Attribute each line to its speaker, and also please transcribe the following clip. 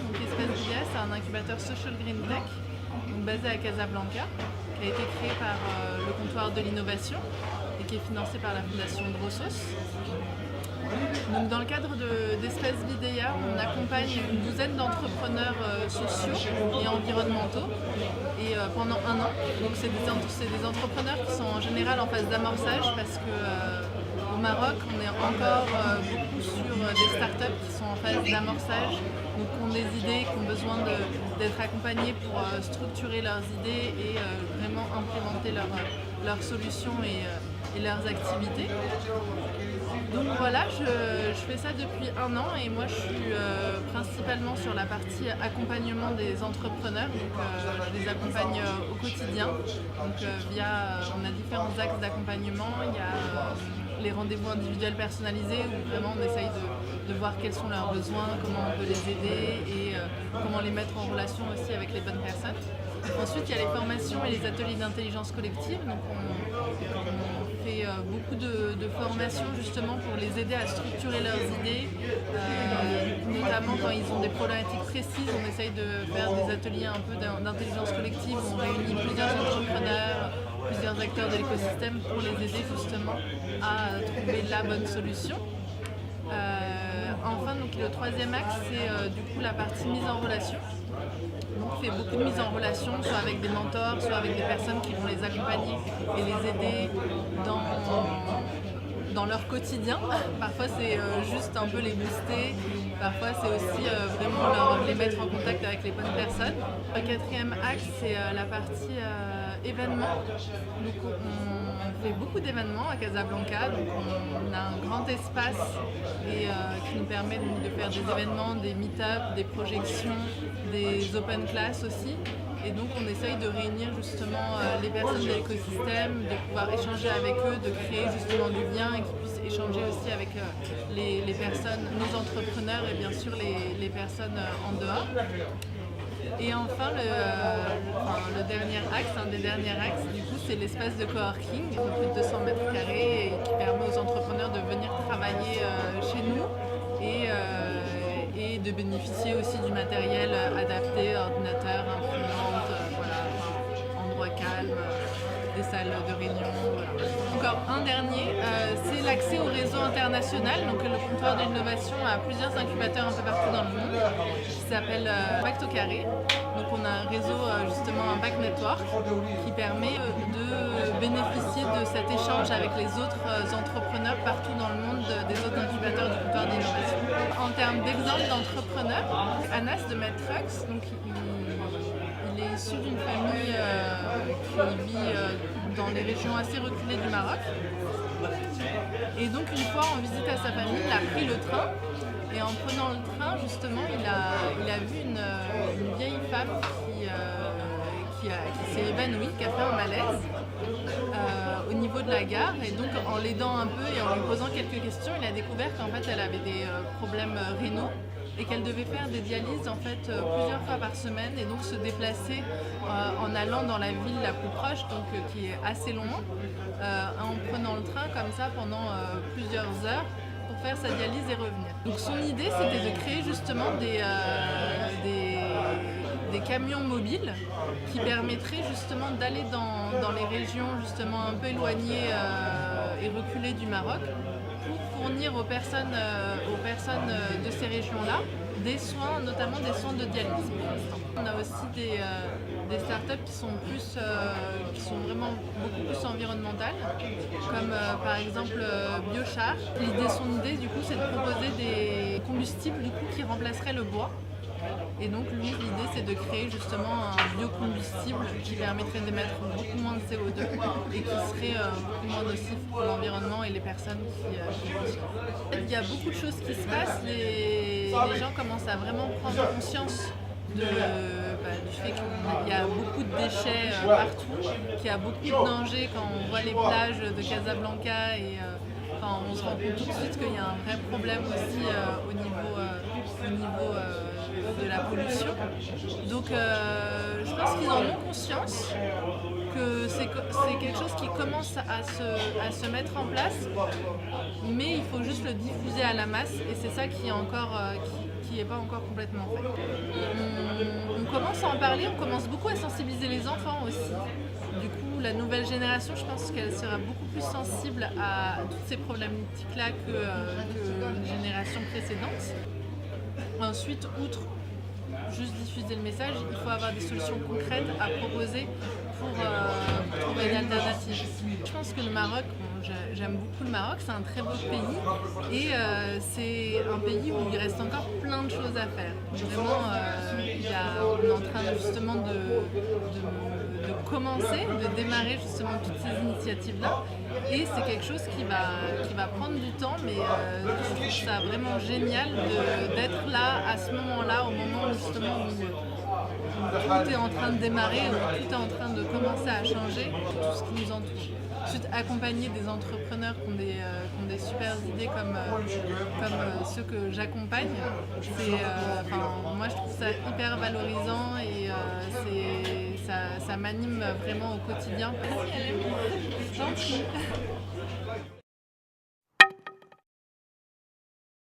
Speaker 1: Donc Espace Videa, c'est un incubateur social green tech donc basé à Casablanca, qui a été créé par le comptoir de l'innovation et qui est financé par la fondation Grossos. Donc dans le cadre d'Espace Videa, on accompagne une douzaine d'entrepreneurs sociaux et environnementaux et pendant un an. Donc c'est des entrepreneurs qui sont en général en phase d'amorçage parce que au Maroc, on est encore beaucoup sur des startups qui sont en phase d'amorçage, donc qui ont des idées, qui ont besoin d'être accompagnés pour structurer leurs idées et vraiment implémenter leurs solutions et leurs activités. Donc voilà, je fais ça depuis un an et moi je suis principalement sur la partie accompagnement des entrepreneurs. Donc je les accompagne au quotidien. Donc on a différents axes d'accompagnement. Il y a les rendez-vous individuels personnalisés où vraiment on essaye de voir quels sont leurs besoins, comment on peut les aider et comment les mettre en relation aussi avec les bonnes personnes. Ensuite, il y a les formations et les ateliers d'intelligence collective. Donc on fait beaucoup de formations justement pour les aider à structurer leurs idées, notamment quand ils ont des problématiques précises. On essaye de faire des ateliers un peu d'intelligence collective où on réunit plusieurs entrepreneurs, plusieurs acteurs de l'écosystème pour les aider justement à trouver la bonne solution. Enfin, donc, le troisième axe, c'est du coup la partie mise en relation. Donc, on fait beaucoup de mise en relation, soit avec des mentors, soit avec des personnes qui vont les accompagner et les aider dans leur quotidien. Parfois, c'est juste un peu les booster. Parfois, c'est aussi vraiment les mettre en contact avec les bonnes personnes. Le quatrième axe, c'est la partie événements. Donc, on fait beaucoup d'événements à Casablanca. Donc, on a un grand espace qui nous permet donc, de faire des événements, des meet-ups, des projections, des open class aussi. Et donc on essaye de réunir justement les personnes de l'écosystème, de pouvoir échanger avec eux, de créer justement du lien et qu'ils puissent échanger aussi avec les personnes, nos entrepreneurs et bien sûr les personnes en dehors. Et enfin, le dernier axe, un des derniers axes, du coup, c'est l'espace de coworking de plus de 200 mètres carrés et qui permet aux entrepreneurs de venir travailler chez nous et de bénéficier aussi du matériel adapté, ordinateur, imprimante, endroit calme, des salles de réunion. Voilà. Encore un dernier, c'est l'accès au réseau international. Donc le comptoir de l'innovation a plusieurs incubateurs un peu partout dans le monde qui s'appelle Back to Carré. Donc on a un réseau, justement un back network qui permet de bénéficier de cet échange avec les autres entrepreneurs partout dans le monde des autres incubateurs du comptoir d'innovation. En termes d'exemple d'entrepreneurs, Anas de Medtrucks, donc il est issu d'une famille qui vit dans les régions assez reculées du Maroc. Et donc une fois en visite à sa famille, il a pris le train. Et en prenant le train, justement, il a vu une vieille femme qui s'est évanouie, qui a fait un malaise au niveau de la gare. Et donc, en l'aidant un peu et en lui posant quelques questions, il a découvert qu'en fait, elle avait des problèmes rénaux et qu'elle devait faire des dialyses en fait plusieurs fois par semaine et donc se déplacer en allant dans la ville la plus proche, donc qui est assez loin, en prenant le train comme ça pendant plusieurs heures pour faire sa dialyse et revenir. Donc son idée c'était de créer justement des camions mobiles qui permettraient justement d'aller dans les régions justement un peu éloignées et reculées du Maroc pour fournir aux personnes de ces régions-là des soins, notamment des soins de dialyse pour l'instant. On a aussi des startups qui sont vraiment beaucoup plus environnementales, comme par exemple Biochar. Son idée du coup c'est de proposer des combustibles du coup, qui remplaceraient le bois. Et donc lui, l'idée c'est de créer justement un biocombustible qui permettrait d'émettre beaucoup moins de CO2 et qui serait beaucoup moins nocif pour l'environnement et les personnes qui consomment. Il y a beaucoup de choses qui se passent, les gens commencent à vraiment prendre conscience du fait qu'il y a beaucoup de déchets partout, qu'il y a beaucoup de dangers quand on voit les plages de Casablanca et on se rend compte tout de suite qu'il y a un vrai problème aussi au niveau de la pollution. Donc je pense qu'ils en ont conscience que c'est quelque chose qui commence à se mettre en place, mais il faut juste le diffuser à la masse et c'est ça qui est encore qui n'est pas encore complètement fait. On commence à en parler, on commence beaucoup à sensibiliser les enfants aussi. Du coup, la nouvelle génération, je pense qu'elle sera beaucoup plus sensible à toutes ces problématiques-là que les générations précédentes. Ensuite, outre juste diffuser le message, il faut avoir des solutions concrètes à proposer pour trouver une alternative. Je pense que le Maroc, j'aime beaucoup le Maroc, c'est un très beau pays et c'est un pays où il reste encore plein de choses à faire. Vraiment, on est en train justement de commencer, de démarrer justement toutes ces initiatives-là et c'est quelque chose qui va prendre du temps, mais je trouve ça vraiment génial d'être là à ce moment-là, au moment où justement où tout est en train de démarrer, où tout est en train de commencer à changer, tout ce qui nous entoure. Ensuite, accompagner des entrepreneurs qui ont des super idées comme ceux que j'accompagne, moi je trouve ça hyper valorisant et ça m'anime vraiment au quotidien. J'en prie.